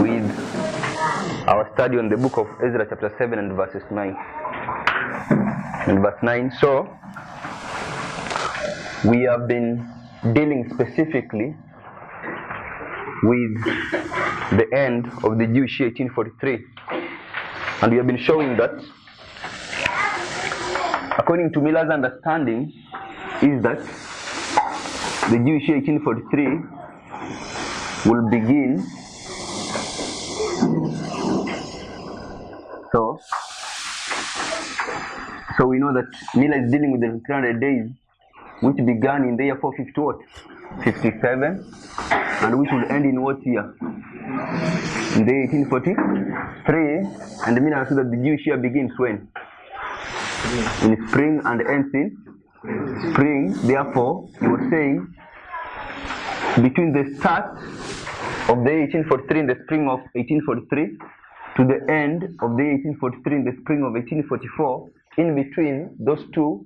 with our study on the book of Ezra chapter 7 and verses 9. And verse 9. So, we have been dealing specifically with the end of the Jewish year 1843. And we have been showing that, according to Miller's understanding, is that the Jewish year 1843 will begin. So we know that Miller is dealing with the 300 days, which began in the year 457, and which will end in what year? In the year 1843. And Miller said that the Jewish year begins when? In spring and ends in spring. Therefore, he was saying between the start of the 1843 in the spring of 1843 to the end of the 1843 in the spring of 1844, in between those two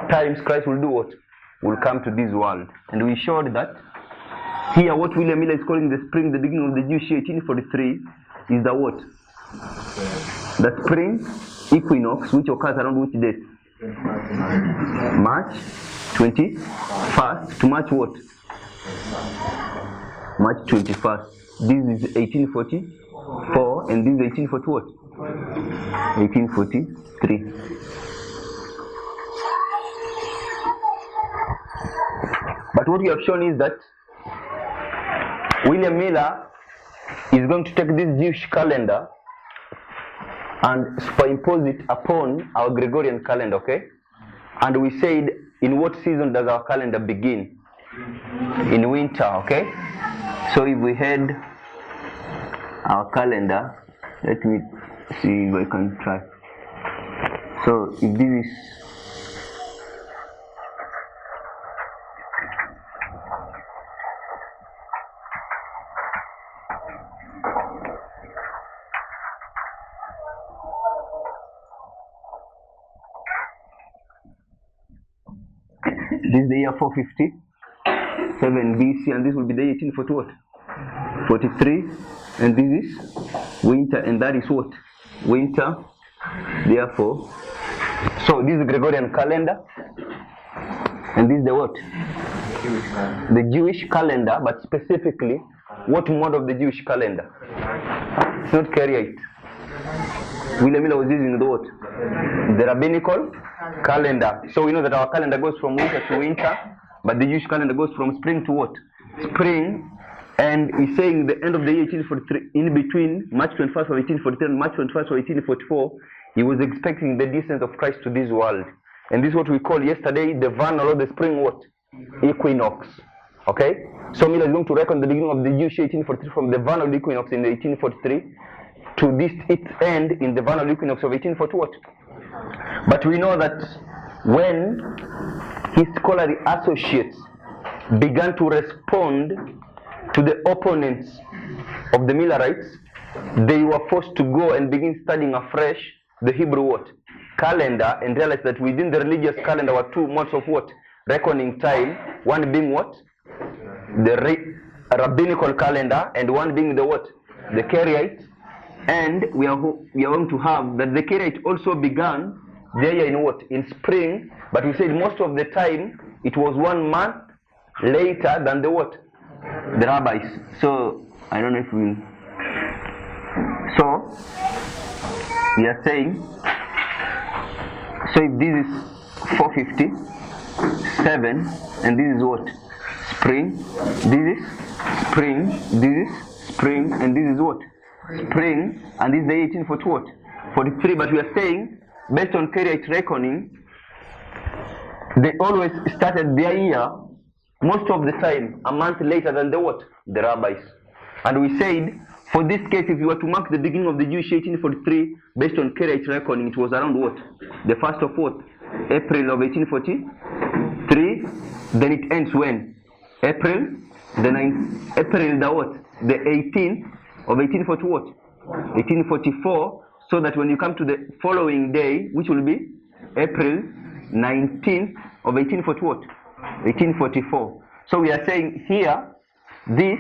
times, Christ will do what? Will come to this world. And we showed that here what William Miller is calling the spring, the beginning of the Jewish year 1843, is the what? The spring equinox, which occurs around which date? March 21st to March what? March 21st. This is 1844, and this is 1840 what? 1843. But what we have shown is that William Miller is going to take this Jewish calendar and superimpose it upon our Gregorian calendar, okay? And we said, in what season does our calendar begin? In winter, okay? So if we had our calendar, let me see if I can try. So if this is this is the year 457 BC, and this will be the 1840 what? 43, and this is winter, and that is what? Winter. Therefore, so this is the Gregorian calendar, and this is the what? The Jewish calendar, but specifically, what mode of the Jewish calendar? It's not Karaite. William Miller was using the what? The rabbinical calendar. So we know that our calendar goes from winter to winter, but the Jewish calendar goes from spring to what? Spring. And he's saying the end of the year 1843, in between March 21st of 1843 and March 21st of 1844, he was expecting the descent of Christ to this world. And this is what we called yesterday the vernal or the spring what? Equinox. Okay? So Miller is going to reckon the beginning of the Jewish year 1843 from the vernal equinox in the 1843 to this its end in the vernal equinox of 1840 what? But we know that when his scholarly associates began to respond to the opponents of the Millerites, they were forced to go and begin studying afresh the Hebrew what? Calendar, and realize that within the religious calendar were two modes of what? Reckoning time, one being what? The rabbinical calendar, and one being the what? The Karaite. And we are going to have that the Karaite also began their year in what? In spring, but we said most of the time it was 1 month later than the what? The rabbis. So I don't know if we. So we are saying. So if this is 457, and this is what? Spring. This is spring. This is spring, and this is what? Spring, and this is the 1840 what? 43. But we are saying, based on Karaite reckoning, they always started their year most of the time a month later than the what? The rabbis. And we said, for this case, if you were to mark the beginning of the Jewish 1843 based on Karaite reckoning, it was around what? The 1st of what? April of 1843. Then it ends when? April the 9th. April the what? The 18th of 1840 what? 1844. So that when you come to the following day, which will be April 19th of 1840 what? 1844. So we are saying here this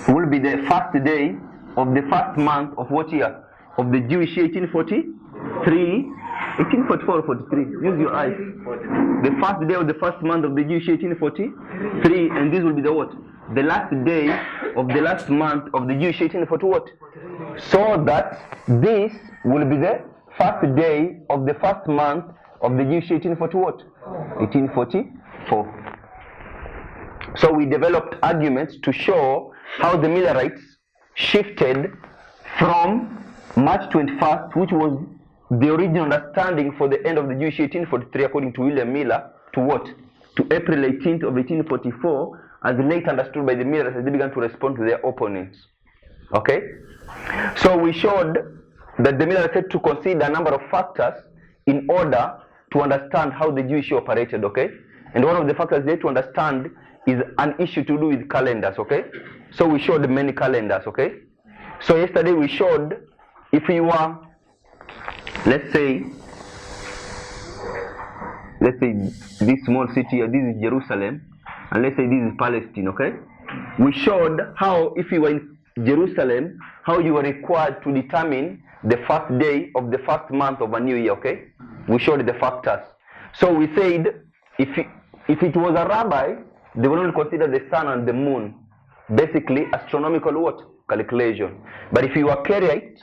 will be the first day of the first month of what year? Of the Jewish year 1843, 1844 or 43? Use your eyes. The first day of the first month of the Jewish year 1843, and this will be the what? The last day of the last month of the Jewish year 1840 what? So that this will be the first day of the first month of the Jewish year 1840 what? 1844. So we developed arguments to show how the Millerites shifted from March 21st, which was the original understanding for the end of the Jewish 1843 according to William Miller, to what? To April 18th of 1844, as later understood by the Millerites as they began to respond to their opponents. Okay? So we showed that the Millerites had to consider a number of factors in order to understand how the Jewish year operated, okay? And one of the factors they had to understand is an issue to do with calendars, okay? So we showed many calendars, okay? So yesterday we showed if you were, let's say this small city here, this is Jerusalem, and let's say this is Palestine, okay? We showed how if you were in Jerusalem, how you were required to determine the first day of the first month of a new year, okay? We showed the factors. So we said if it was a rabbi, they would only consider the sun and the moon, basically astronomical what? Calculation. But if you were Karaite,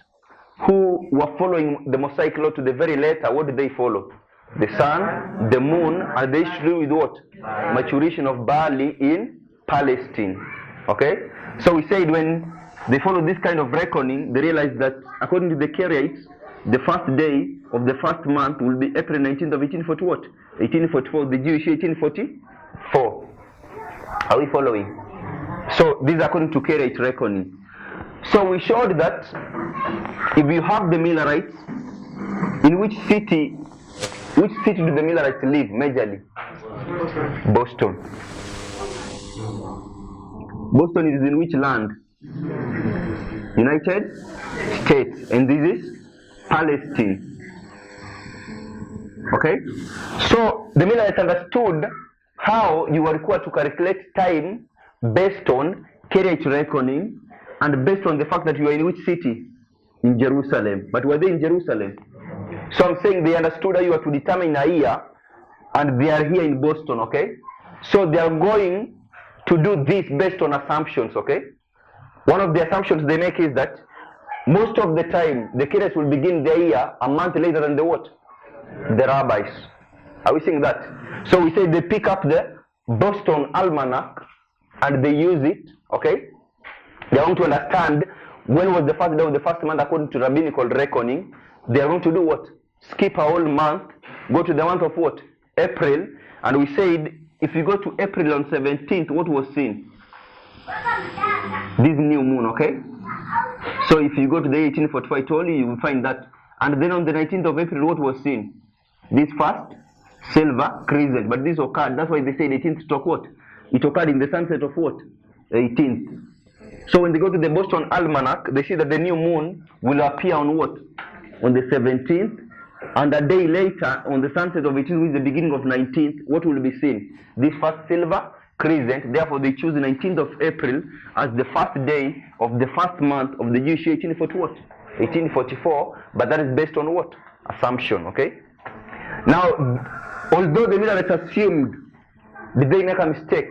who were following the Mosaic law to the very letter, what did they follow? The sun, the moon, and they should do with what? Maturation of barley in Palestine. Okay? So we said when they followed this kind of reckoning, they realized that according to the Karaites, the first day of the first month will be April 19th of 1840 what? 1844, the Jewish 1844. Are we following? So this is according to Karaite reckoning. So we showed that if you have the Millerites, in which city do the Millerites live majorly? Boston. Boston is in which land? United States. And this is Palestine. Okay? So the Millerites understood how you were required to calculate time based on Karaite reckoning and based on the fact that you are in which city? In Jerusalem. But were they in Jerusalem? So I'm saying they understood how you are to determine a year, and they are here in Boston, okay? So they are going to do this based on assumptions, okay? One of the assumptions they make is that most of the time the Karaites will begin their year a month later than the what? The rabbis. Are we seeing that? So we say they pick up the Boston almanac and they use it, okay? They want to understand when was the first day of the first month according to rabbinical reckoning. They are going to do what? Skip a whole month, go to the month of what? April. And we said if you go to April on 17th, what was seen? This new moon, okay? So if you go to the 1845, I told you will find that. And then on the 19th of April, what was seen? This first silver crescent. But this occurred, that's why they say 18th struck what? It occurred in the sunset of what? 18th. So when they go to the Boston Almanac, they see that the new moon will appear on what? On the 17th. And a day later, on the sunset of 18th, which is the beginning of 19th, what will be seen? This first silver crescent. Therefore, they choose the 19th of April as the first day of the first month of the Jewish 1840 what? 1844. But that is based on what? Assumption, okay? Now, although the Millerites assumed, did they make a mistake?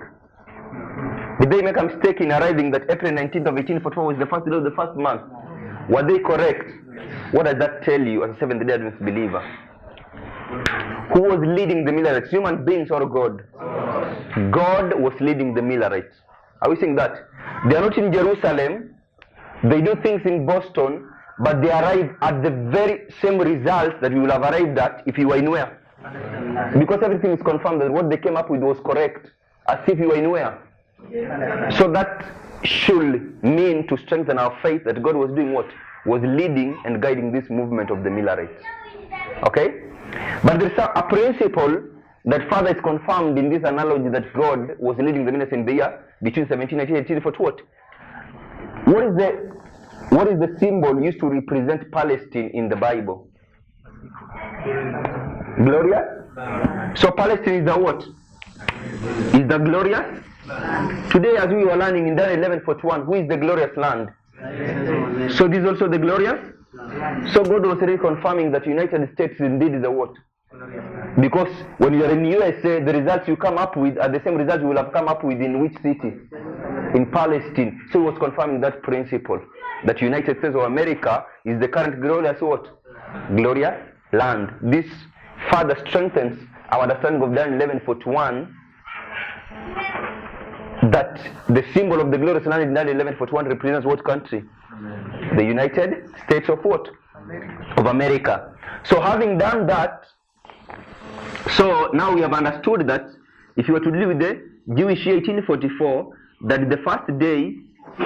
Did they make a mistake in arriving that April 19th of 1844 was the first day of the first month? Were they correct? What does that tell you as a Seventh-day Adventist believer? Who was leading the Millerites? Human beings or God? God was leading the Millerites. Are we saying that? They are not in Jerusalem. They do things in Boston, but they arrive at the very same results that we will have arrived at if you were in where? Because everything is confirmed that what they came up with was correct, as if you were in where? So that should mean, to strengthen our faith, that God was doing what? Was leading and guiding this movement of the Millerites. Okay? But there's a principle that further is confirmed in this analogy that God was leading the Millerites in the year between 1790 and 1840. What is the symbol used to represent Palestine in the Bible? Gloria? So Palestine is the what? Is the glorious? Today, as we were learning in Daniel 11:41, who is the glorious land? So this is also the glorious? So God was really confirming that United States indeed is the what? Because when you are in USA, the results you come up with are the same results you will have come up with in which city? In Palestine. So he was confirming that principle, that United States of America is the current glorious what? Glorious land. This further strengthens our understanding of Daniel 11:41, that the symbol of the glorious land in Daniel 11:41 represents what country? The United States of what? Of America. So having done that, so now we have understood that if you were to deal with the Jewish year 1844, that the first day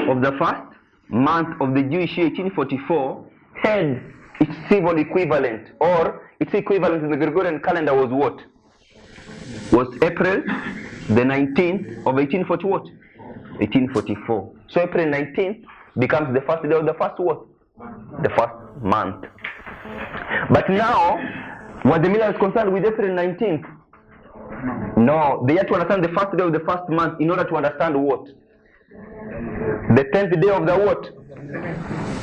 of the first month of the Jewish year 1844 had its civil equivalent, or its equivalent in the Gregorian calendar was what? Was April the 19th of 1844. So April 19th becomes the first day of the first what? The first month. But now, was the Miller is concerned with April 19th? No, they had to understand the first day of the first month in order to understand what? The 10th day of the what?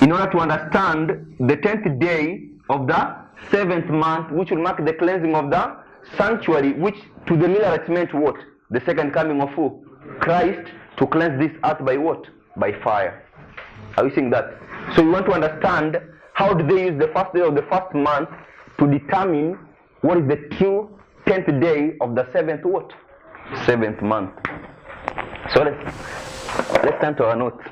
In order to understand the 10th day of the 7th month, which will mark the cleansing of the sanctuary, which to the Millerites meant what? The second coming of who? Christ, to cleanse this earth by what? By fire. Are you seeing that? So you want to understand how do they use the first day of the first month to determine what is the true 10th day of the 7th what? 7th month. So let's turn to our notes.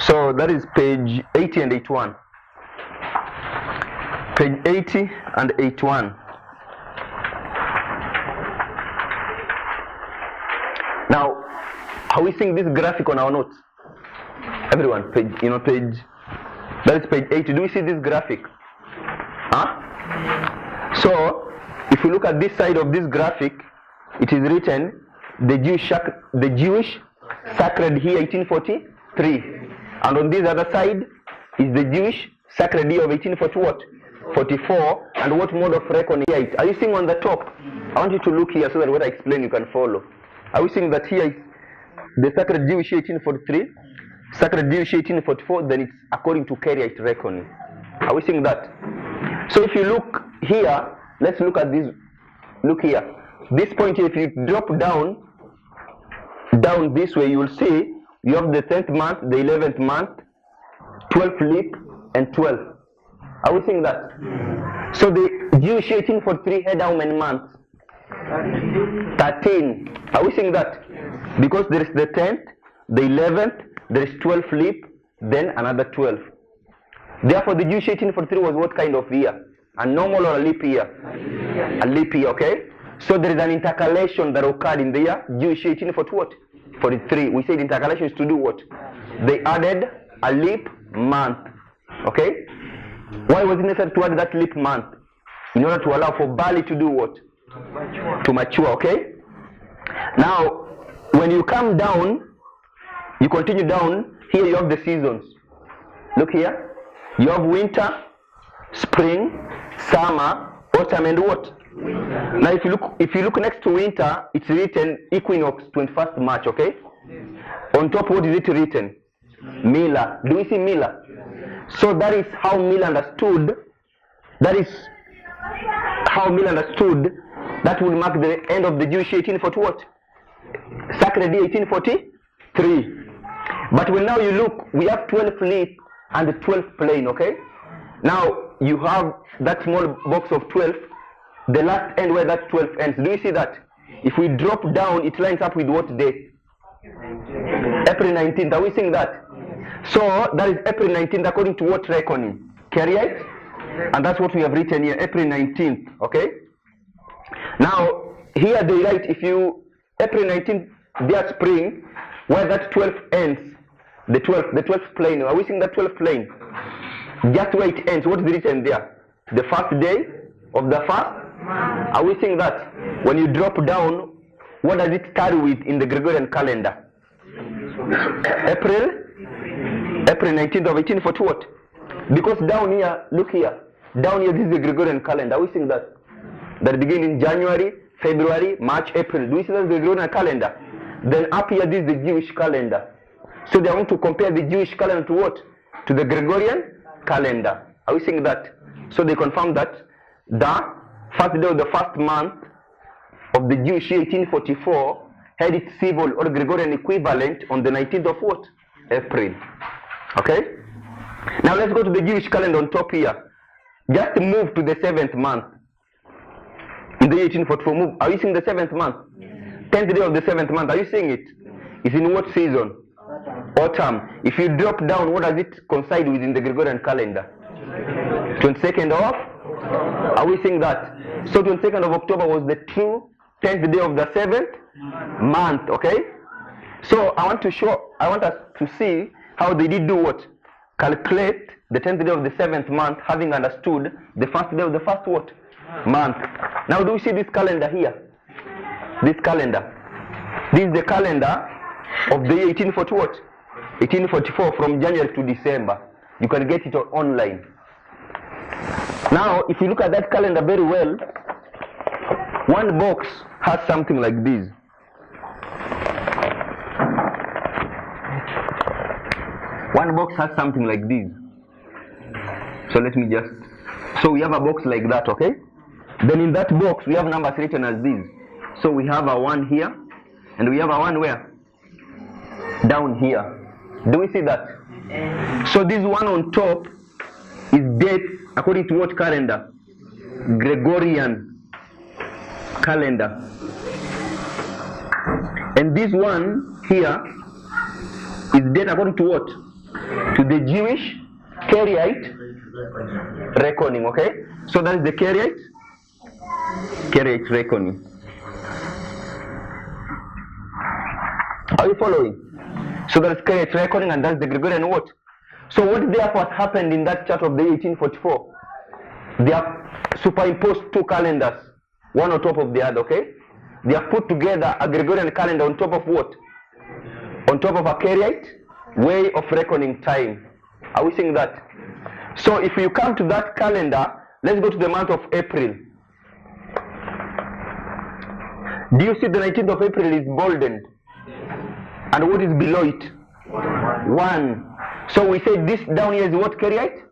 So that is page 80 and 81. Page 80 and 81. Now, are we seeing this graphic on our notes? Everyone, page, that is page 80. Do we see this graphic? Huh? So, if you look at this side of this graphic, it is written the Jewish sacred year 1843, and on this other side is the Jewish sacred year of 1844, and what mode of reckoning here? Are you seeing on the top? I want you to look here so that what I explain you can follow. Are we seeing that here is the sacred Jewish year 1843, sacred Jewish year 1844, then it's according to Karaite reckoning. Are we seeing that? So if you look here, let's look at this. Look here. This point here, if you drop down this way, you will see you have the 10th month, the 11th month, 12th leap, and 12. Are we seeing that? So the Jewish year 1843 had how many months? 13. Are we seeing that? Because there is the 10th, the 11th, there is 12th leap, then another 12. Therefore, the Jewish 1843 was what kind of year? A normal or a leap year? A leap year, okay? So there is an intercalation that occurred in the year Jewish 1843. We said intercalation is to do what? They added a leap month, okay? Why was it necessary to add that leap month? In order to allow for barley to do what? To mature, okay? Now, when you come down, you continue down, here you have the seasons. Look here. You have winter, spring, summer, autumn, and what? Now, if you look next to winter, it's written equinox 21st March, okay? On top, what is it written? Miller. Do we see Miller? So that is how Miller understood. That is how Miller understood. That will mark the end of the Jewish 1840 what? Sacred year 1843. But when now you look, we have 12 leap and 12 plain, okay? Now you have that small box of 12, the last end where that 12 ends. Do you see that? If we drop down, it lines up with what date? April 19th. Are we seeing that? So that is April 19th according to what reckoning? Karaite? And that's what we have written here, April 19th, okay? Now, here they write, if you, April 19th, their spring, where that 12 ends, the 12th plane, are we seeing that 12th plane? Just where it ends, what is written there? The first day of the first? Are we seeing that? When you drop down, what does it start with in the Gregorian calendar? April 19th of 1840 what? Because down here, look here, Down here, this is the Gregorian calendar. Are we seeing that? That begins in January, February, March, April. Do we see that the Gregorian calendar? Then up here, this is the Jewish calendar. So they want to compare the Jewish calendar to what? To the Gregorian calendar. Are we seeing that? So they confirm that the first day of the first month of the Jewish year 1844 had its civil or Gregorian equivalent on the 19th of what? April. Okay? Now let's go to the Jewish calendar on top here. Just move to the 7th month. In the year 1844, move. Are you seeing the 7th month? 10th day of the 7th month. Are you seeing it? It's in what season? Autumn. If you drop down, what does it coincide with in the Gregorian calendar? 22nd of? Are we seeing that? So 22nd of October was the true 10th day of the 7th month. Okay? So I want us to see how they did do what? Calculate the 10th day of the 7th month, having understood the first day of the first what? Month. Now do you see this calendar here? This calendar. This is the calendar of the year 1840 what? 1844 from January to December. You can get it online. Now if you look at that calendar very well, one box has something like this. One box has something like this. So let me just, so we have a box like that, okay? Then in that box we have numbers written as this. So we have a 1 here, and we have a 1 where? Down here. Do we see that? So this one on top is date according to what calendar? Gregorian calendar. And this one here is date according to what? To the Jewish Kariite reckoning, okay? So that is the Kariite reckoning. Are you following? So that's Kariite reckoning, and that's the Gregorian what? So what therefore happened in that chart of the 1844? They have superimposed two calendars, one on top of the other, okay? They have put together a Gregorian calendar on top of what? On top of a Kariite way of reckoning time. Are we seeing that? So if you come to that calendar, let's go to the month of April. Do you see the 19th of April is boldened? And what is below it? 1. So we say this down here is what Kariite?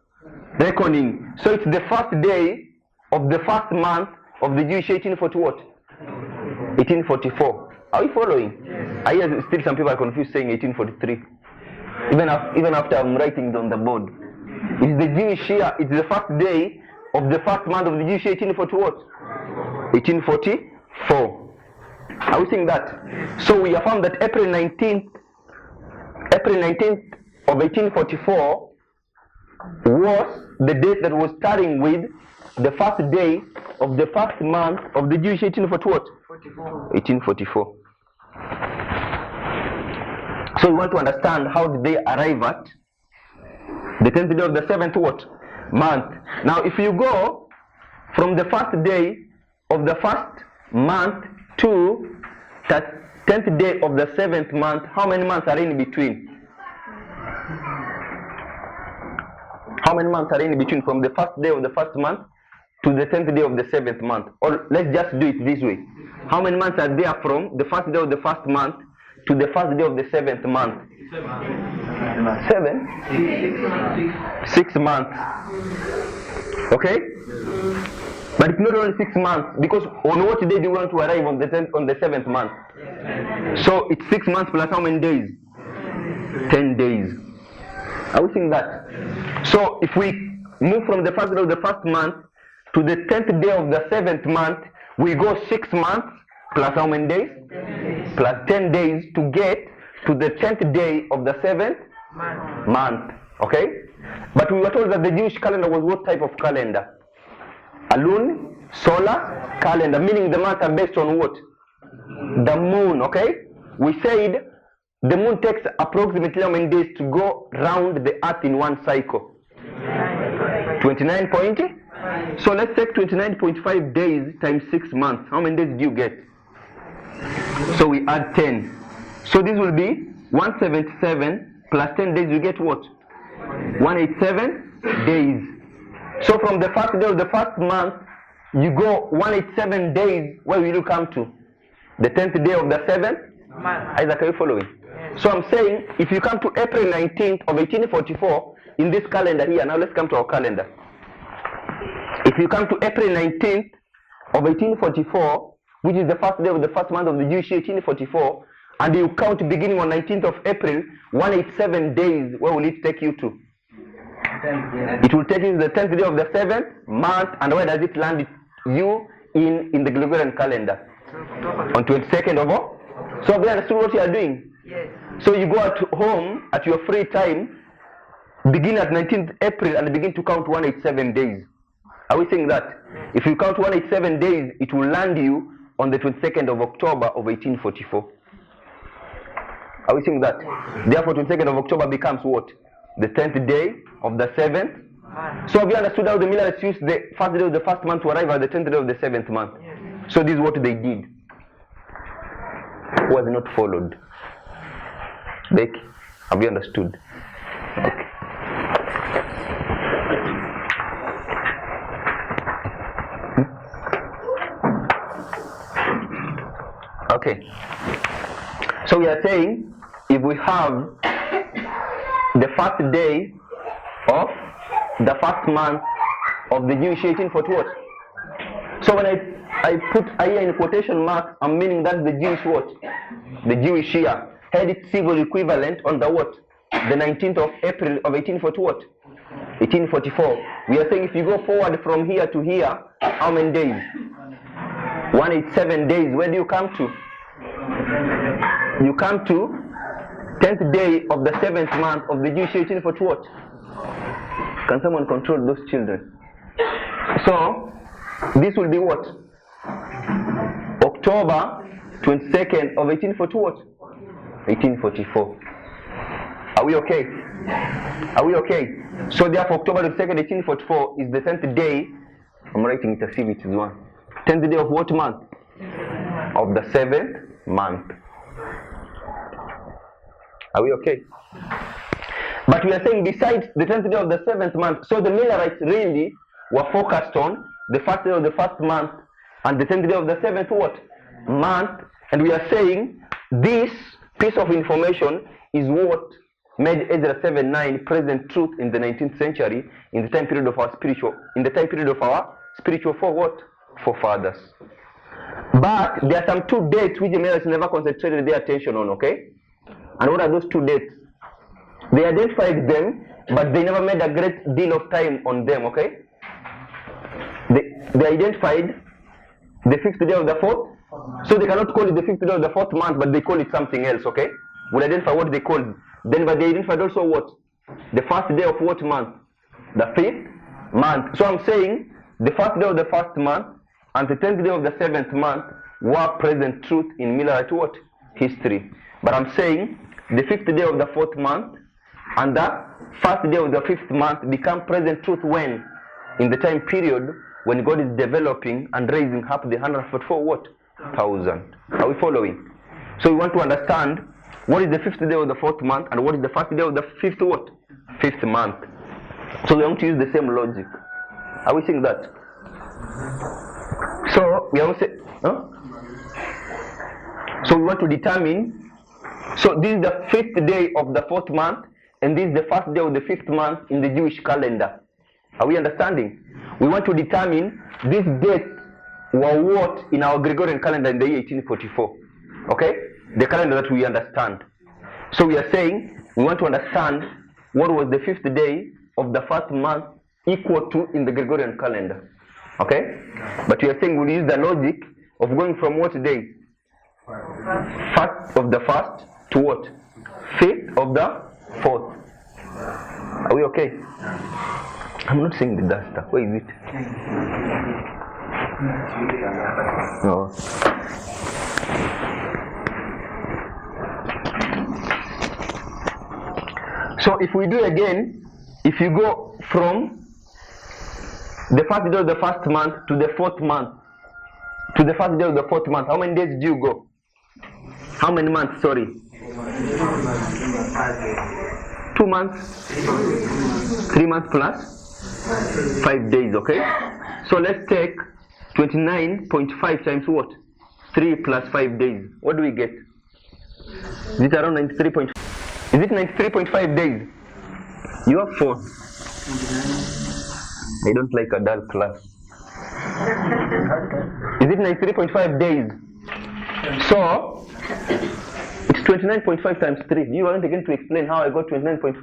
Reckoning. So it's the first day of the first month of the Jewish 1840 what? 1844. Are we following? Yes. I hear still some people are confused saying 1843. Even after I'm writing it on the board. It's the Jewish year, it's the first day of the first month of the Jewish 1840 what? 1844. Are we seeing that? So we affirm that April 19th of 1844 was the date that was starting with the first day of the first month of the Jewish 1844. So we want to understand how did they arrive at the 10th day of the 7th what? Month. Now if you go from the first day of the first month to the 10th day of the 7th month, how many months are in between? How many months are in between from the first day of the first month to the 10th day of the 7th month? Or let's just do it this way. How many months are there from the first day of the first month to the first day of the 7th month? 7? 6 months. Okay? But it's not only 6 months, because on what day do you want to arrive on the 7th month? So it's 6 months plus how many days? 10 days. Are we seeing that? So if we move from the first day of the first month to the 10th day of the 7th month, we go 6 months plus how many days? Plus 10 days to get to the 10th day of the 7th month. Okay? But we were told that the Jewish calendar was what type of calendar? A solar calendar, meaning the months are based on what? The moon, okay? We said the moon takes approximately how many days to go round the earth in one cycle? 29 point? So let's take 29.5 days times 6 months. How many days do you get? So we add 10. So this will be 177 plus 10 days, you get what? 187 days. So from the first day of the first month, you go 187 days. Where will you come to? The 10th day of the 7th month. Isaac, are you following? Yes. So I'm saying, if you come to April 19th of 1844, in this calendar here, now let's come to our calendar. If you come to April 19th of 1844, which is the first day of the first month of the Jewish year 1844, and you count beginning on 19th of April, 187 days, where will it take you to? It will take you to the 10th day of the 7th month, and where does it land you in the Gregorian calendar? On 22nd of all? So have you understood what you are doing? Yes. So you go at home at your free time, begin at 19th April and begin to count 187 days. Are we saying that? If you count 187 days, it will land you on the 22nd of October of 1844. Are we saying that? Therefore, 22nd of October becomes what? The 10th day of the 7th. So have you understood how the Millerites used the first day of the first month to arrive at the 10th day of the 7th month? So this is what they did. Was not followed. Becky, have you understood? Okay. Okay. So we are saying, if we have the first day of the first month of the Jewish 1840 what? So when I put a year in quotation marks, I'm meaning that's the Jewish what? The Jewish year. Had its civil equivalent on the what? The 19th of April of 1840 what? 1844. We are saying if you go forward from here to here, how many days? 187 days. Where do you come to? You come to 10th day of the 7th month of the Jewish 1840 what? Can someone control those children? So this will be what? October 22nd of 1840 what? 1844. Are we okay? Are we okay? So therefore October 22nd, 1844 is the 10th day. I'm writing it as if it is one. 10th day of what month? Of the 7th month. Are we okay? But we are saying besides the 10th day of the 7th month, so the Millerites really were focused on the first day of the first month and the 10th day of the 7th what? Month. And we are saying this piece of information is what made Ezra 7:9 present truth in the 19th century, in the time period of our spiritual forefathers. But there are some two dates which the Millerites never concentrated their attention on, okay? And what are those two dates? They identified them, but they never made a great deal of time on them, okay? They identified the 5th day of the 4th, so they cannot call it the 5th day of the 4th month, but they call it something else, okay? We'll identify what they called. Then, but they identified also what? The first day of what month? The 5th month. So I'm saying the first day of the first month and the 10th day of the 7th month were present truth in Millerite what? History. But I'm saying the 5th day of the 4th month and the first day of the 5th month become present truth when? In the time period when God is developing and raising up the 144 what? 1,000. Are we following? So we want to understand what is the 5th day of the 4th month and what is the first day of the 5th what? 5th month. So we want to use the same logic. Are we seeing that? So we also So we want to determine. So this is the 5th day of the 4th month, and this is the first day of the 5th month in the Jewish calendar. Are we understanding? We want to determine this date were what in our Gregorian calendar in the year 1844. Okay? The calendar that we understand. So we are saying we want to understand what was the 5th day of the first month equal to in the Gregorian calendar. Okay? But we are saying we'll use the logic of going from what day? 1st of the 1st to what? 5th of the 4th. Are we okay? I'm not seeing the duster. Where is it? No. So if we do again, if you go from the first day of the first month to the 4th month, to the first day of the 4th month, how many days do you go? How many months? Sorry. 2 months. 3 months plus 5 days, okay? So let's take 29.5 times what? 3 plus 5 days. What do we get? Is it around 93.5? Is it 93.5 days? You have 4. I don't like a dull class. Is it 93.5 days? So, it's 29.5 times 3. Do you want again to explain how I got 29.5?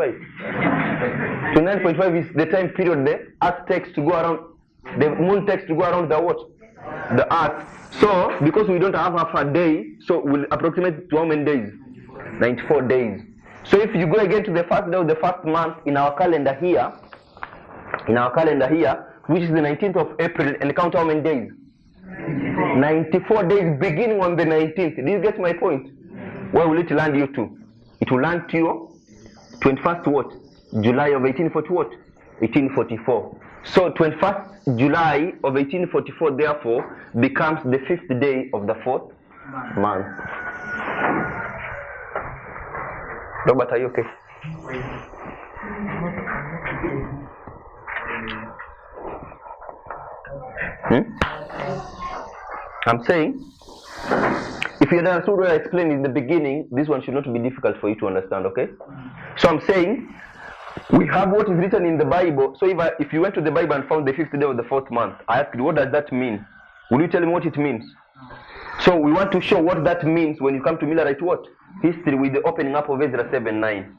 29.5 is the time period the Earth takes to go around, the Moon takes to go around the what? The Earth. So, because we don't have half a day, so we'll approximate to how many days? 94 days. So if you go again to the first day of the first month in our calendar here, which is the 19th of April, and count how many days? 94 days beginning on the 19th. Do you get my point? Where will it land you to? It will land to your 21st what? July of 1840 what? 1844. So 21st July of 1844 therefore becomes the 5th day of the 4th month. Robert, are you okay? I'm saying, if you understood what I explained in the beginning, this one should not be difficult for you to understand, okay? So I'm saying, we have what is written in the Bible. So if you went to the Bible and found the 5th day of the 4th month, I asked you, what does that mean? Will you tell me what it means? So we want to show what that means when you come to Millerite what? History with the opening up of Ezra 7:9.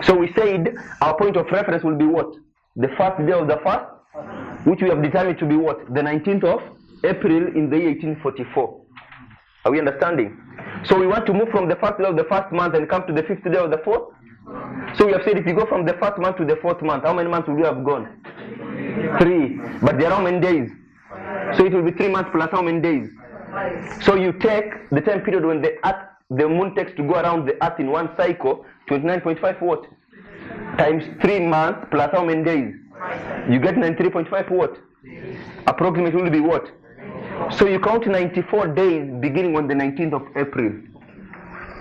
So we said our point of reference will be what? The first day of the first, which we have determined to be what? The 19th of April in the year 1844. Are we understanding? So we want to move from the first day of the first month and come to the 5th day of the 4th. So we have said if you go from the 1st month to the 4th month, how many months will you have gone? 3. But there are how many days? So it will be 3 months plus how many days? So you take the time period when the moon takes to go around the earth in one cycle, 29.5 what? Times 3 months plus how many days? You get 93.5 what? Approximately will be what? So you count 94 days beginning on the 19th of April.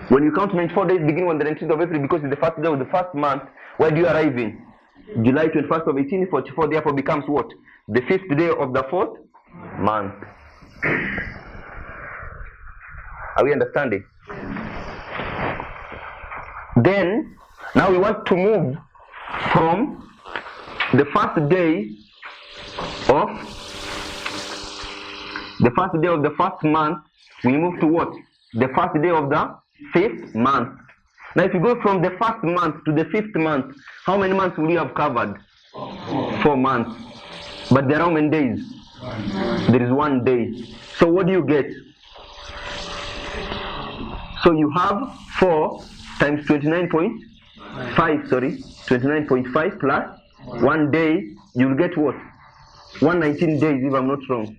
When you count 94 days beginning on the 19th of April, because it's the first day of the first month, where do you arrive in? July 21st of 1844, therefore becomes what? The 5th day of the 4th month. Are we understanding? Then, now we want to move from the first day of the first month, we move to what? The first day of the 5th month. Now if you go from the first month to the 5th month, how many months will you have covered? 4 months. But there are how many days? There is 1 day. So what do you get? So you have 4 times 29.5 plus 1 day, you will get what? 119 days if I'm not wrong.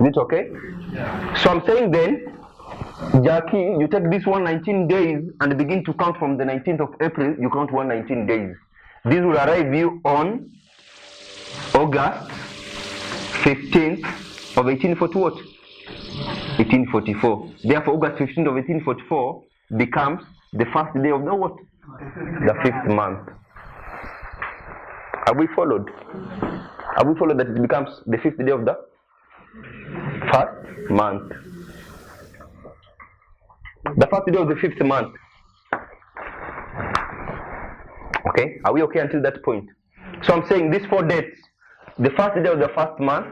Is it okay? Yeah. So I'm saying then, Jackie, you take this 119 days and begin to count from the 19th of April, you count 119 days. This will arrive you on August 15th of 1844. 1844. Therefore, August 15th of 1844 becomes the first day of the what? The 5th month. Have we followed? Have we followed that it becomes the 5th day of the 1st month? The first day of the 5th month. Okay, are we okay until that point? So I'm saying these 4 dates: the first day of the 1st month,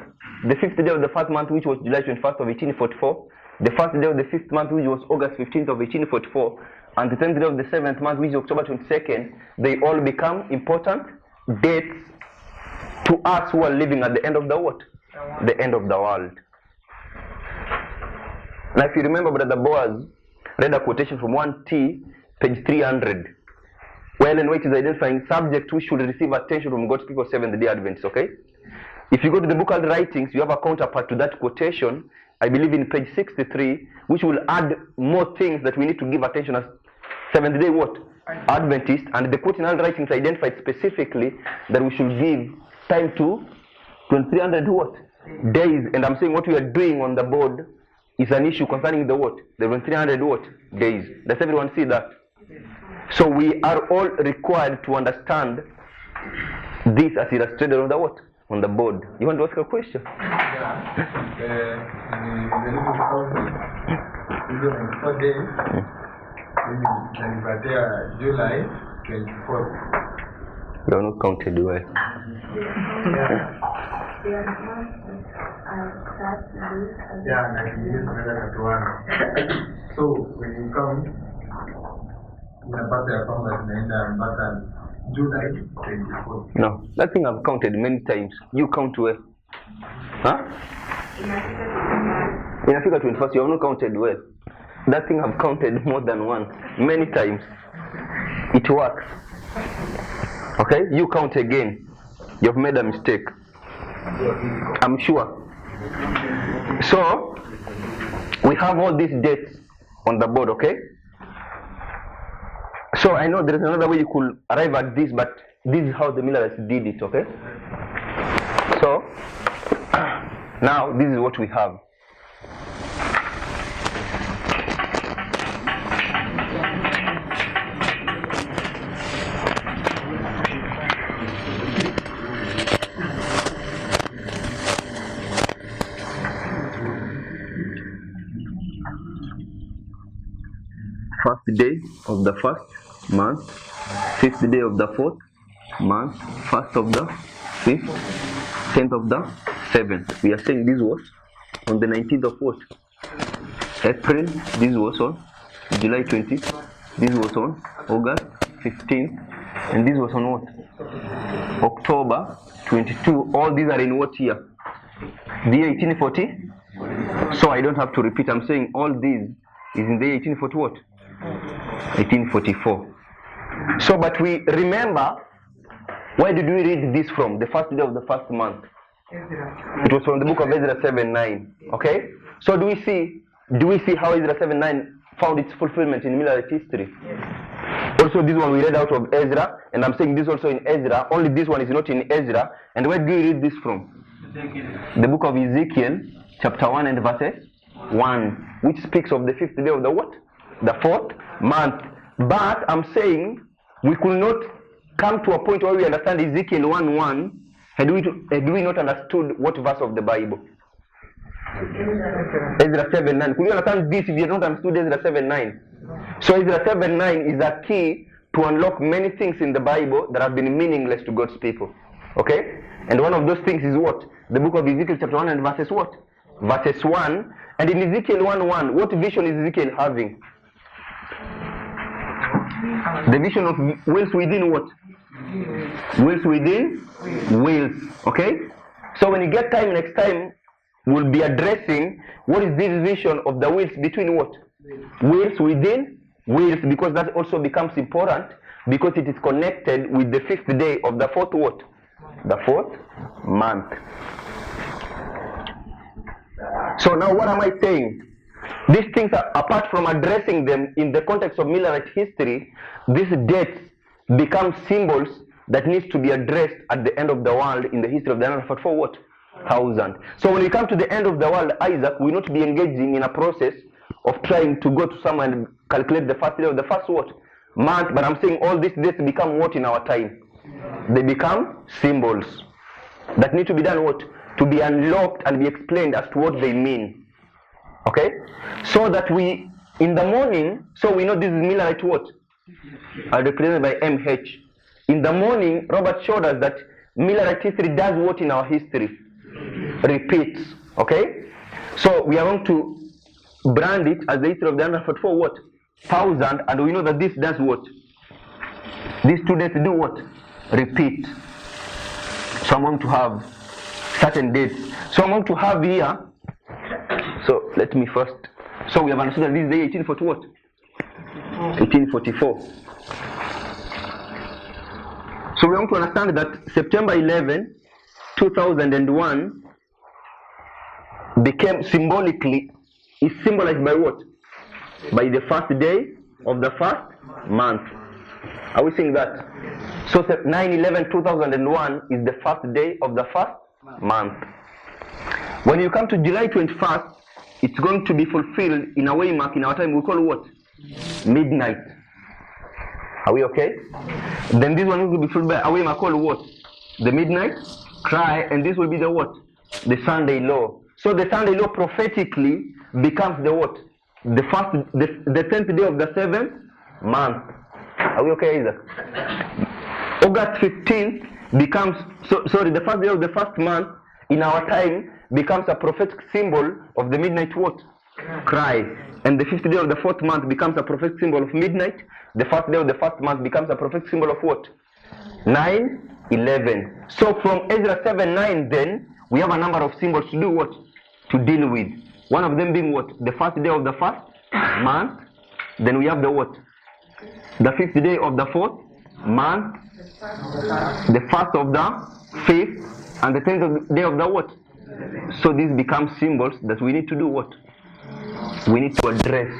the 5th day of the 1st month, which was July 21st of 1844, the first day of the 5th month, which was August 15th of 1844, and the 10th day of the 7th month, which is October 22nd, they all become important dates to us who are living at the end of the what? The end of the world. Now if you remember, Brother Boaz read a quotation from 1T, page 300, where Ellen White is identifying subjects who should receive attention from God's people, Seventh-day Adventists, okay? If you go to the book of writings, you have a counterpart to that quotation, I believe in page 63, which will add more things that we need to give attention as Seventh-day what? Adventist. And the quote in all writings identified specifically that we should give time to 2300 what? Days. And I'm saying what we are doing on the board is an issue concerning the what? The 2300 what? Days. Does everyone see that? So we are all required to understand this as illustrated on the what? On the board. You want to ask a question? July 24th. You are not counted well. So when you come, July 24th. No, that thing I've counted many times. You count well. Huh? In Africa 21st, you have not counted well. That thing I've counted more than once, many times. It works. Okay? You count again. You've made a mistake. I'm sure. So, we have all these dates on the board, okay? So, I know there is another way you could arrive at this, but this is how the Millerites did it, okay? So, now this is what we have. First day of the first month, fifth day of the fourth month, first of the fifth, 10th of the seventh. We are saying this was on the 19th of what? April. This was on July 20th. This was on August 15th. And this was on what? October 22. All these are in what year? The year 1840. So I don't have to repeat. I'm saying all these is in the year 1840 what? 1844. So, but we remember, where did we read this from? The first day of the first month. It was from the book of Ezra 7:9. Okay. So do we see how Ezra 7:9 found its fulfillment in Millerite history? Also, this one we read out of Ezra, and I'm saying this also in Ezra. Only this one is not in Ezra. And where do we read this from? The book of Ezekiel, chapter 1 and verse 1, which speaks of the fifth day of the what? The fourth month. But I'm saying we could not come to a point where we understand Ezekiel 1:1 had we not understood what verse of the Bible? Ezra 7:9. Could you understand this if you don't understood Ezra 7:9? So Ezra 7:9 is a key to unlock many things in the Bible that have been meaningless to God's people. Okay? And one of those things is what? The book of Ezekiel chapter 1 and verses what? Verses 1. And in Ezekiel 1:1, what vision is Ezekiel having? The vision of wheels within what? Wheels within wheels. Okay? So when you get time next time, we'll be addressing what is this vision of the wheels between what? Wheels within wheels, because that also becomes important because it is connected with the fifth day of the fourth what? The fourth month. So now what am I saying? These things are, apart from addressing them in the context of Millerite history, these dates become symbols that needs to be addressed at the end of the world in the history of the 144 what? 1,000. So when we come to the end of the world, Isaac will not be engaging in a process of trying to go to someone and calculate the first day of the first what? Month, but I'm saying all these dates become what in our time? They become symbols that need to be done what? To be unlocked and be explained as to what they mean. Okay? So that we, in the morning, so we know this is Millerite what? Represented by MH. In the morning, Robert showed us that Millerite history does what in our history? Repeats. Okay? So we are going to brand it as the history of the 144 what? 1,000, and we know that this does what? These two dates do what? Repeat. So I'm going to have certain dates. So I'm going to have here, so let me first, so we have understood that this is the 1840 what? 1844. So we want to understand that September 11, 2001 became symbolically, is symbolized by what? By the first day of the first month. Are we seeing that? So 9/11/2001 is the first day of the first month. When you come to July 21st, it's going to be fulfilled in a way mark in our time we call what? Midnight. Are we okay? Then this one will be followed by away called what? The midnight cry, and this will be the what? The Sunday law. So the Sunday law prophetically becomes the what? The 10th day of the 7th month. Are we okay, Isaac? August 15th becomes, the first day of the first month in our time becomes a prophetic symbol of the midnight what? Cry. And the 5th day of the 4th month becomes a prophetic symbol of midnight. The first day of the first month becomes a prophetic symbol of what? 9/11. So from Ezra 7:9 then, we have a number of symbols to do what? To deal with. One of them being what? The first day of the first month. Then we have the what? The 5th day of the 4th month. The 1st of the 5th. And the 10th day of the what? So these become symbols that we need to do what? We need to address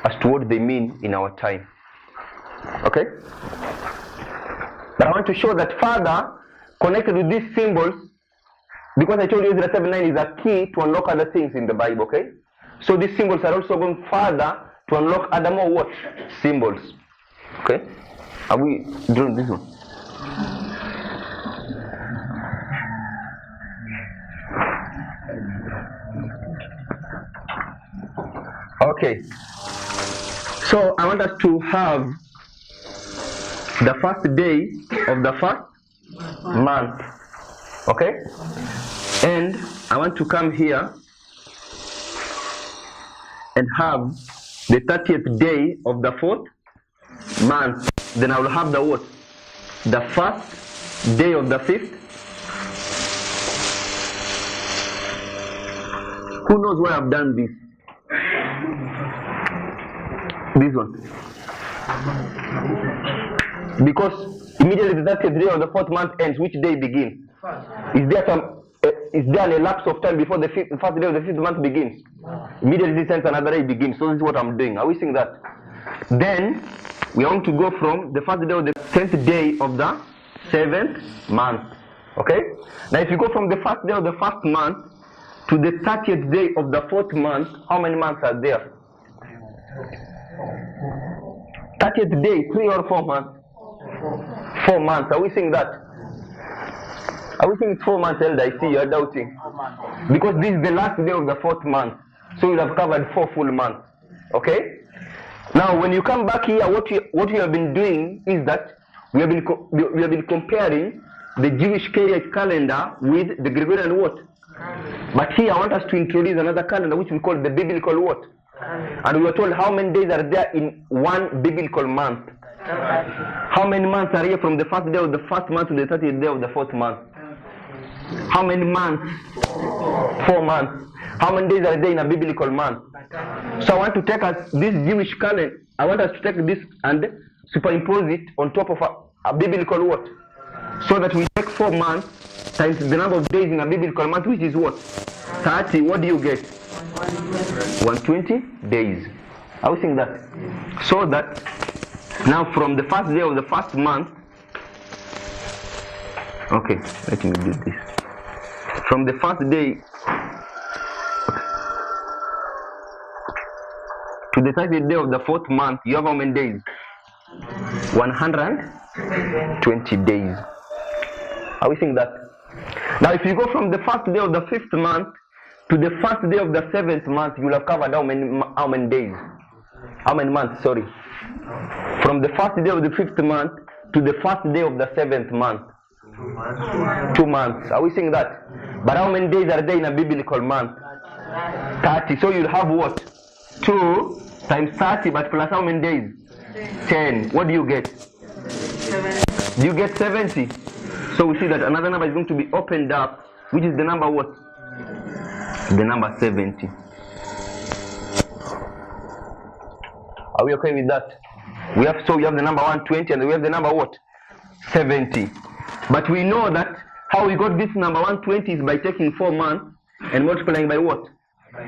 as to what they mean in our time. Okay? But I want to show that further, connected with these symbols, because I told you Ezra 7:9 is a key to unlock other things in the Bible, okay? So these symbols are also going further to unlock other more what? Symbols. Okay? Are we doing this one? Okay. So I want us to have the first day of the first month. Okay? And I want to come here and have the 30th day of the 4th month. Then I will have the what? The first day of the 5th. Who knows why I've done this? This one. Because immediately the 30th day of the 4th month ends, which day begins? Is there an elapse of time before the first day of the 5th month begins? Immediately since another day begins. So this is what I'm doing. Are we seeing that? Then we want to go from the first day of the 10th day of the 7th month. Okay? Now if you go from the first day of the first month to the 30th day of the 4th month, how many months are there? 30th day, 3 or 4 months? 4 months. Are we seeing that? Are we saying it's 4 months, Elder? I see you're doubting. Because this is the last day of the 4th month. So you'll have covered 4 full months. Okay? Now when you come back here, what you have been doing is that we have been comparing the Jewish calendar with the Gregorian what? But here I want us to introduce another calendar which we call the biblical what? And we were told how many days are there in one biblical month. How many months are here from the first day of the first month to the 30th day of the 4th month? How many months? 4 months. How many days are there in a biblical month? So I want to take this Jewish calendar. I want us to take this and superimpose it on top of a biblical what? So that we take 4 months times the number of days in a biblical month, which is what? 30. What do you get? 120 days. Are we seeing that? So that now from the first day of the first month, okay, let me do this. From the first day to the 30th day of the 4th month, you have how many days? 120 days. Are we seeing that? Now if you go from the first day of the 5th month to the first day of the 7th month, you will have covered how many days? How many months, sorry? From the first day of the 5th month to the first day of the 7th month. 2 months. Are we seeing that? But how many days are there in a biblical month? 30. So you'll have what? 2 times 30, but plus how many days? 10. What do you get? 70. You get 70. So we see that another number is going to be opened up, which is the number what? The number 70. Are we okay with that? We have the number 120 and we have the number what? 70. But we know that how we got this number 120 is by taking 4 months and multiplying by what?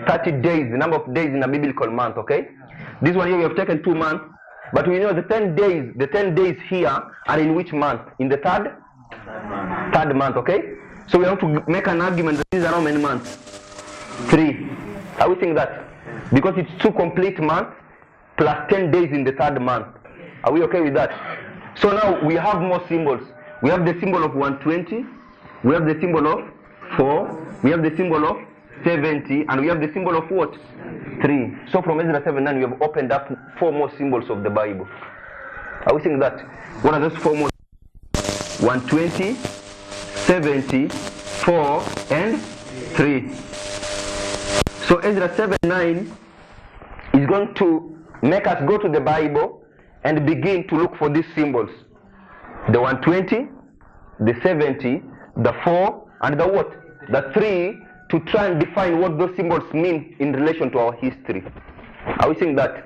30 days, the number of days in a biblical month, okay? This one here we have taken 2 months, but we know the 10 days here are in which month? In the third month, okay? So we have to make an argument that these are how many months? 3. Are we saying that? Because it's 2 complete months plus 10 days in the 3rd month. Are we okay with that? So now we have more symbols. We have the symbol of 120, we have the symbol of 4, we have the symbol of 70, and we have the symbol of what? 3. So from Ezra 7:9 we have opened up 4 more symbols of the Bible. Are we seeing that? What are those 4 more? 120, 70, 4, and 3. So Ezra 7:9 is going to make us go to the Bible and begin to look for these symbols. The 120, the 70, the 4, and the what? The 3, to try and define what those symbols mean in relation to our history. Are we seeing that?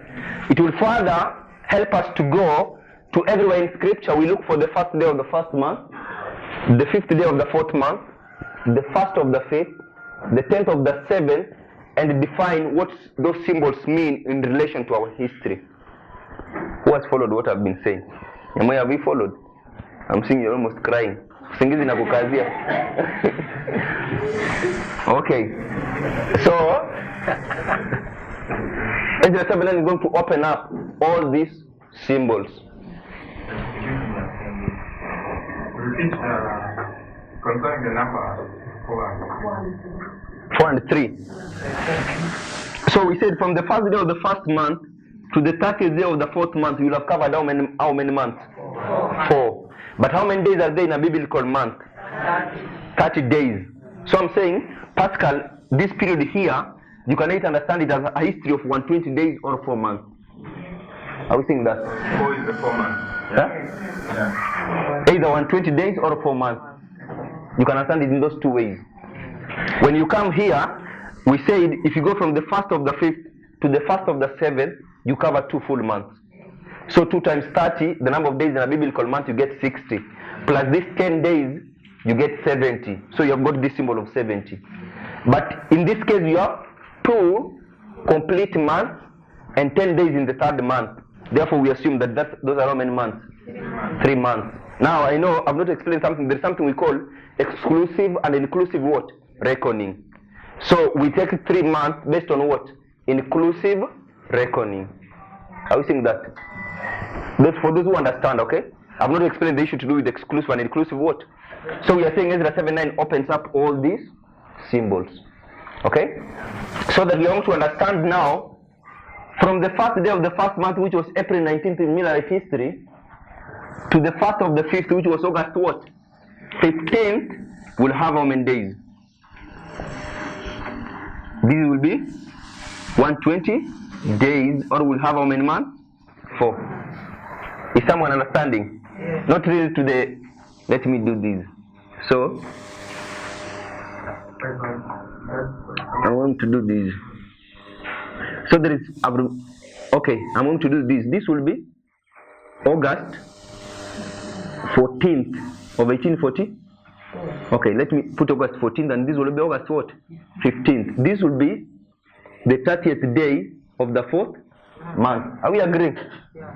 It will further help us to go to everywhere in scripture. We look for the first day of the first month, the 5th day of the 4th month, the 1st of the 5th, the 10th of the 7th, and define what those symbols mean in relation to our history. Who has followed what I've been saying? And where have we followed? I'm seeing you're almost crying. Singizi na kukazia. Okay. So Ezra 7:9 is going to open up all these symbols. Repeat concerning the number 4 and 3. So we said from the first day of the first month to the 30th day of the 4th month, you will have covered how many months? 4. But how many days are there in a biblical month? 30 days. So I'm saying, Pascal, this period here, you can either understand it as a history of 120 days or 4 months. Are we saying that? 4 is the 4 months. Huh? Yeah. Either 120 days or 4 months. You can understand it in those 2 ways. When you come here, we said if you go from the 1st of the 5th to the 1st of the 7th, you cover 2 full months. So 2 times 30, the number of days in a biblical month, you get 60. Plus these 10 days, you get 70. So you have got this symbol of 70. But in this case, you have 2 complete months and 10 days in the 3rd month. Therefore, we assume that those are how many months? 3 months. Now, I know I've not explained something. There's something we call exclusive and inclusive what? Reckoning. So we take 3 months based on what? Inclusive reckoning. Are we seeing that? That's for those who understand, okay? I've not explained the issue to do with exclusive and inclusive what? So we are saying Ezra 7:9 opens up all these symbols. Okay? So that we are going to understand now, from the first day of the first month, which was April 19th in Millerite history, to the first of the 5th, which was August what? 15th, will have how many days? This will be 120 days, or will have how many months? 4. Is someone understanding? Yes. Not really today. Let me do this. So I want to do this. So there is okay, I'm going to do this. This will be August 14th of 1840. Okay, let me put August 14th, and this will be August what? 15th. This will be the 30th day of the 4th month. Are we agreeing? Yeah.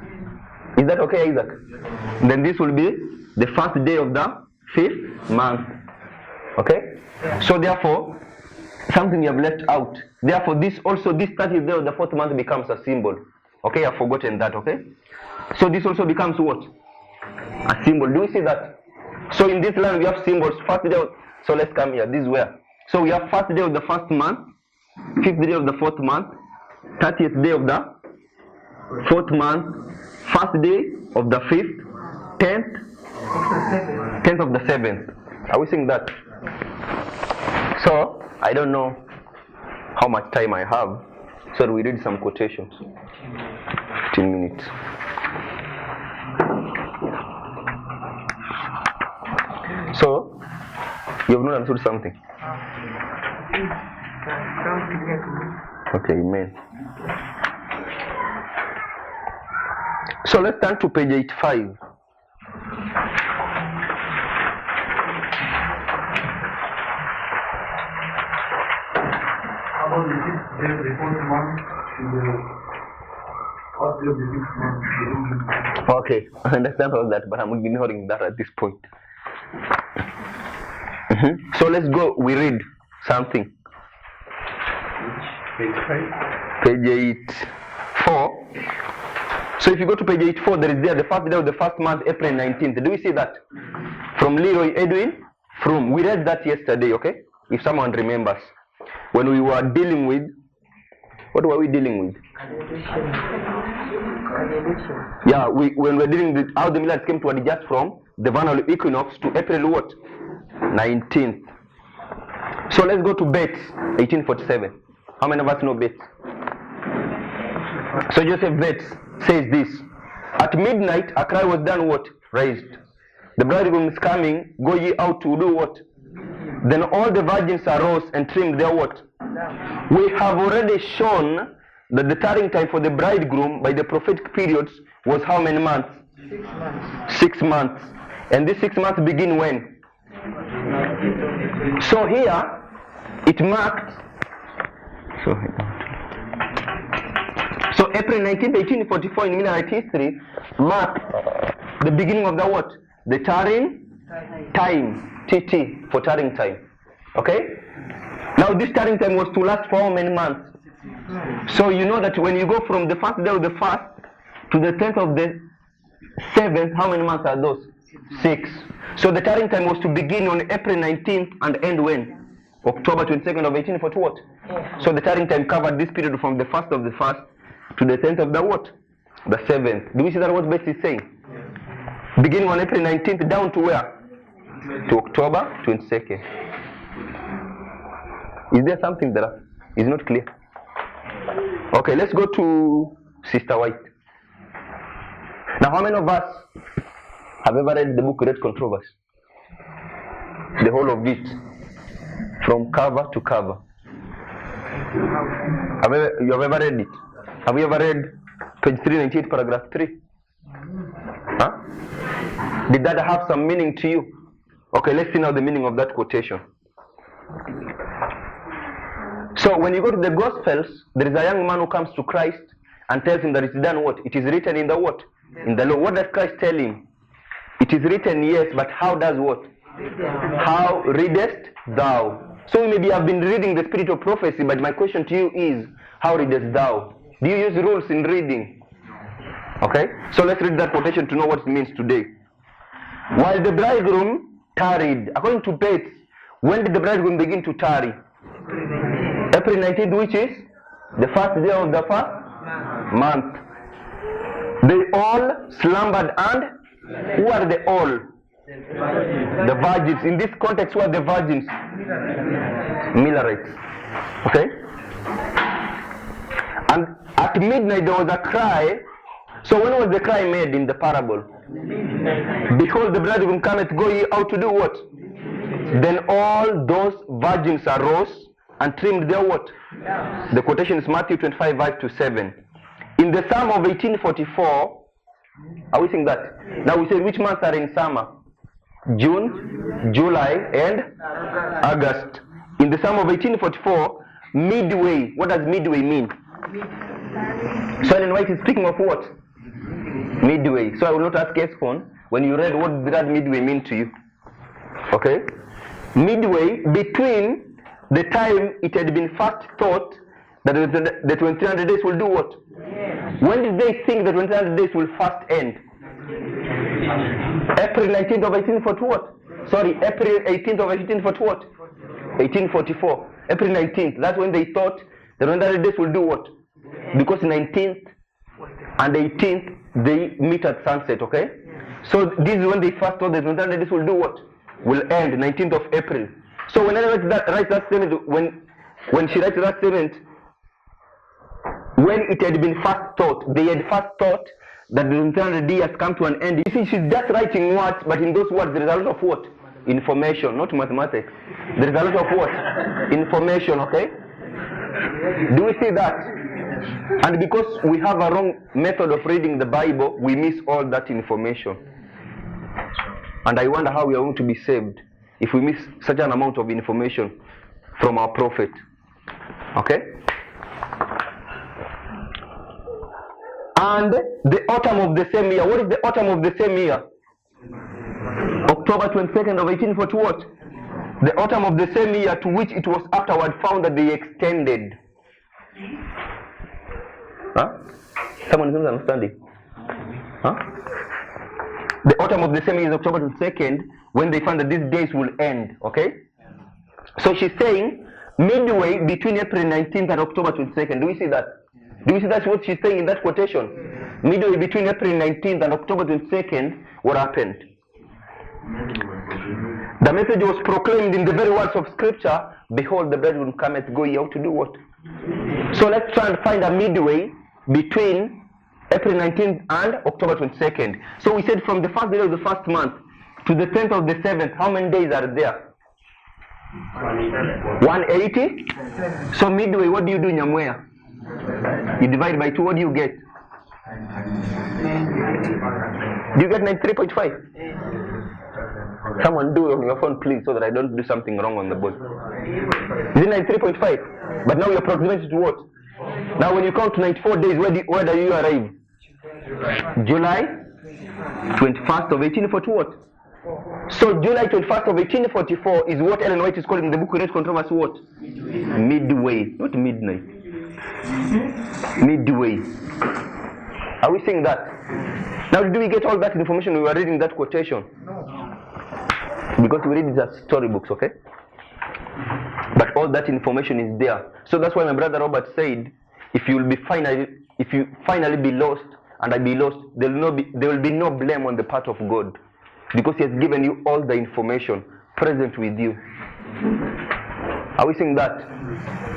Is that okay, Isaac? Yeah. Then this will be the first day of the 5th month. Okay? Yeah. So therefore, something you have left out. Therefore, this 30th day of the 4th month becomes a symbol. Okay, I've forgotten that, okay? So this also becomes what? A symbol. Do we see that? So in this line we have symbols. First day so let's come here. This is where. So we have first day of the 1st month, 5th day of the 4th month, 30th day of the 4th month, 1st day of the 5th, 10th of the 7th. Are we seeing that? So I don't know how much time I have, so we read some quotations. 15 minutes. So you have not understood something. Okay, amen. So let's turn to page 85. About the 6th day of the 4th month to the 4th day of the 6th month. Okay, I understand all that, but I'm ignoring that at this point. So let's go, we read something. Page 84. So if you go to page 84, there is there the first day of the first month, April 19th. Do we see that? From Leroy Edwin Froome. We read that yesterday, okay? If someone remembers. When we were dealing with, what were we dealing with? Yeah, when we were dealing with how the millers came to adjust from the vernal equinox to April what? 19th. So let's go to Bates, 1847. How many of us know Bates? So Joseph Bates says this. At midnight, a cry was done what? Raised. The bridegroom is coming, go ye out to do what? Then all the virgins arose and trimmed their what? We have already shown that the tarrying time for the bridegroom by the prophetic periods was how many months? 6 months. 6 months. And these 6 months begin when? So here, it marked, so April 19, 1844 in Millerite history marked the beginning of the what? The tarrying time, TT, for tarrying time. Okay? Now this tarrying time was to last for how many months? So you know that when you go from the first day of the first to the 10th of the 7th, how many months are those? 6. So the tarrying time was to begin on April 19th and end when? October 22nd of 1840 what? So the tarrying time covered this period from the 1st of the 1st to the 10th of the what? The 7th. Do we see that what Bess is saying? Beginning on April 19th down to where? To October 22nd. Is there something that is not clear? Okay, let's go to Sister White. Now, how many of us have ever read the book Great Controversy? The whole of it, from cover to cover. You have ever read it? Have you ever read page 398, paragraph 3? Huh? Did that have some meaning to you? Okay, let's see now the meaning of that quotation. So when you go to the Gospels, there is a young man who comes to Christ and tells him that it's done what? It is written in the what? In the law. What does Christ tell him? It is written, yes, but how does what? How readest thou? So maybe have been reading the spirit of prophecy, but my question to you is, how readest thou? Do you use rules in reading? Okay? So let's read that quotation to know what it means today. While the bridegroom tarried, according to Bates, when did the bridegroom begin to tarry? April 19th, which is the first day of the first month. They all slumbered, and who are the all? The virgins. In this context, who are the virgins? Millerites. Okay? And at midnight there was a cry. So when was the cry made in the parable? Behold, the bridegroom cometh, go ye out to do what? Then all those virgins arose and trimmed their what? The quotation is Matthew 25, 5-7. In the Psalm of 1844, are we saying that? Now we say which months are in summer? June, July, and August. In the Psalm of 1844, midway. What does midway mean? So Ellen White is speaking of what? Midway. So I will not ask Esphon, when you read, what did that midway mean to you? Okay? Midway between the time it had been first thought that the 2300 days will do what? When did they think that 2300 days will first end? April 19th of 1840 what? Sorry, April 18th of 1840 what? 1844. April 19th. That's when they thought the 2300 days will do what? Because 19th and 18th they meet at sunset, okay? So this is when they first thought that 2300 days will do what? Will end 19th of April. So when I write that statement, when she writes that statement, when it had been first thought, they had first thought that the 2300 years come to an end. You see, she's just writing words, but in those words there is a lot of what? Information, not mathematics. There is a lot of what? Information, okay? Do we see that? And because we have a wrong method of reading the Bible, we miss all that information. And I wonder how we are going to be saved if we miss such an amount of information from our prophet. Okay? And the autumn of the same year. What is the autumn of the same year? October 22nd of 1840 what? The autumn of the same year to which it was afterward found that they extended. Huh? Someone is not understanding. Huh? The autumn of the same year is October 22nd, when they found that these days will end. Okay? So she's saying midway between April 19th and October 22nd. Do we see that? Do we see that's what she's saying in that quotation? Midway between April 19th and October 22nd, what happened? The message was proclaimed in the very words of scripture, behold, the bridegroom cometh, go ye out to do what? So let's try and find a midway between April 19th and October 22nd. So we said from the first day of the first month to the 10th of the 7th, how many days are there? 180? So midway, what do you do in Nyamwea? You divide by 2, what do you get? Do you get 93.5? Someone do it on your phone, please, so that I don't do something wrong on the board. Is it 93.5? But now you're approximating to what? Now when you count 94 days, where do you arrive? July 21st of 1840 what? So July 21st of 1844 is what Ellen White is calling the book of Great Controversy what? Midway, not midnight. Midway. Are we saying that? Now do we get all that information when we were reading that quotation? Because we read it as storybooks, okay? But all that information is there. So that's why my brother Robert said, if you finally be lost and I be lost, there will be no blame on the part of God, because He has given you all the information present with you. Are we seeing that?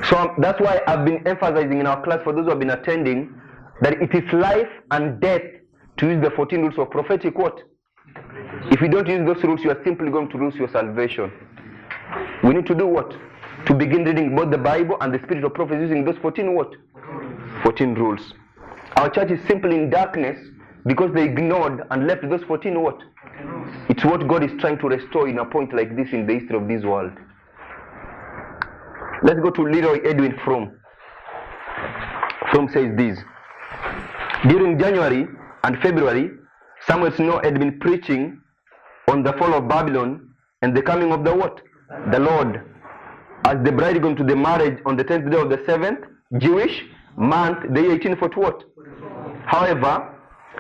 So that's why I've been emphasizing in our class, for those who have been attending, that it is life and death to use the 14 rules of prophetic what? If you don't use those rules, you are simply going to lose your salvation. We need to do what? To begin reading both the Bible and the Spirit of prophecy using those 14 what? 14 rules. Our church is simply in darkness because they ignored and left those 14 what? It's what God is trying to restore in a point like this in the history of this world. Let's go to Leroy Edwin Fromm. Fromm says this. During January and February, Samuel Snow had been preaching on the fall of Babylon and the coming of the what? The Lord, as the bridegroom to the marriage on the 10th day of the 7th Jewish month, the year 1840 what? However,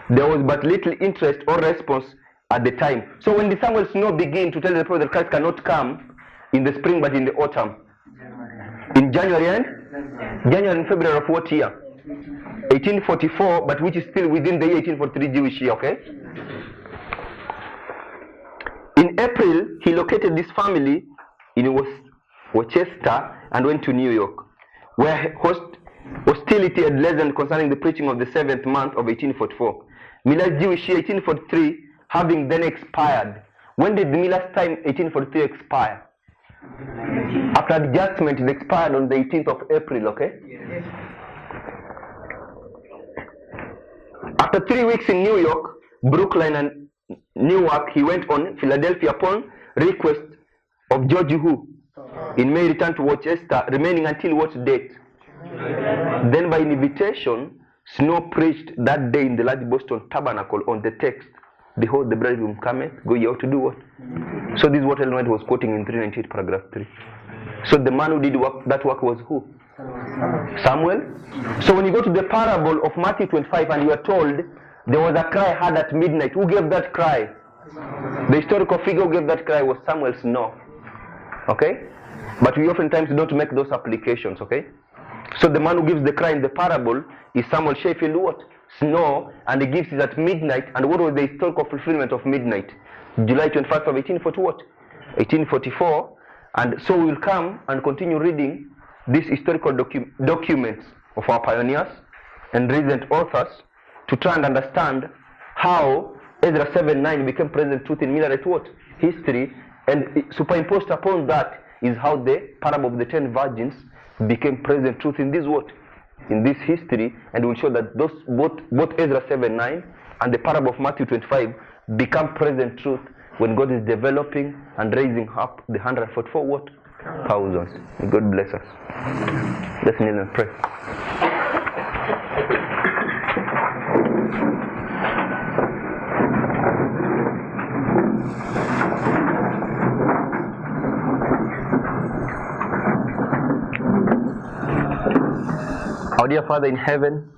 there was but little interest or response at the time. So when did Samuel Snow begin to tell the prophet that Christ cannot come in the spring but in the autumn? In January and February of what year? 1844, but which is still within the year 1843 Jewish year, okay? In April, he located this family in Worcester and went to New York, where hostility had lessened concerning the preaching of the 7th month of 1844. Miller's Jewish year 1843 having then expired. When did Miller's time 1843 expire? After adjustment, it expired on the 18th of April, okay? Yes. After 3 weeks in New York, Brooklyn and Newark, he went on Philadelphia upon request of George Who. In May, returned to Worcester, remaining until what date? Then by invitation, Snow preached that day in the large Boston Tabernacle on the text, behold, the bridegroom cometh, go ye out to do what? So this is what Ellen White was quoting in 398 paragraph 3. So the man who did that work was who? Samuel. So when you go to the parable of Matthew 25 and you are told there was a cry heard at midnight, who gave that cry? The historical figure who gave that cry was Samuel Snow. Okay? But we oftentimes don't make those applications, okay? So the man who gives the cry in the parable is Samuel Sheffield what? Snow, and he gives it at midnight. And what was the historical fulfillment of midnight? July 21st of 1840 what? 1844. And so we will come and continue reading these historical documents of our pioneers and recent authors to try and understand how Ezra 7:9 became present truth in Minaret what? History, and superimposed upon that is how the parable of the 10 virgins became present truth in this what? In this history, and we'll show that those both Ezra 7:9 and the parable of Matthew 25 become present truth when God is developing and raising up the 144 what? Thousands. May God bless us. Let's kneel and pray. Our dear Father in heaven,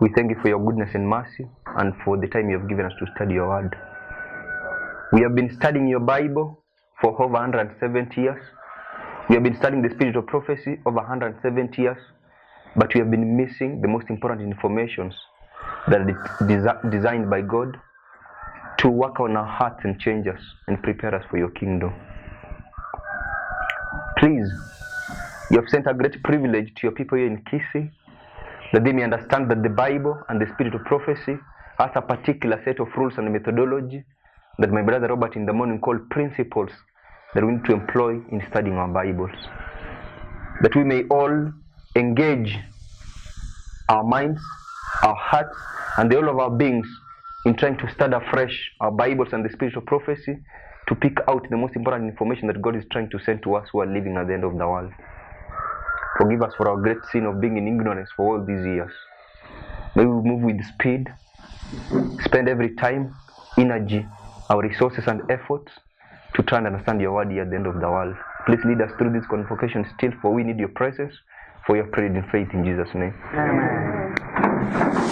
We thank you for your goodness and mercy and for the time you have given us to study your word. We have been studying your Bible for over 170 years. We have been studying the spirit of prophecy over 170 years, but we have been missing the most important informations that are designed by God to work on our hearts and change us and prepare us for your kingdom. Please, you have sent a great privilege to your people here in Kisii, that they may understand that the Bible and the spirit of prophecy has a particular set of rules and methodology that my brother Robert in the morning called principles that we need to employ in studying our Bibles. That we may all engage our minds, our hearts, and the whole of our beings in trying to study afresh our Bibles and the spirit of prophecy to pick out the most important information that God is trying to send to us who are living at the end of the world. Forgive us for our great sin of being in ignorance for all these years. May we move with speed, spend every time, energy, our resources and efforts to try and understand your word here at the end of the world. Please lead us through this convocation still, for we need your presence, for your prayed in faith in Jesus' name. Amen.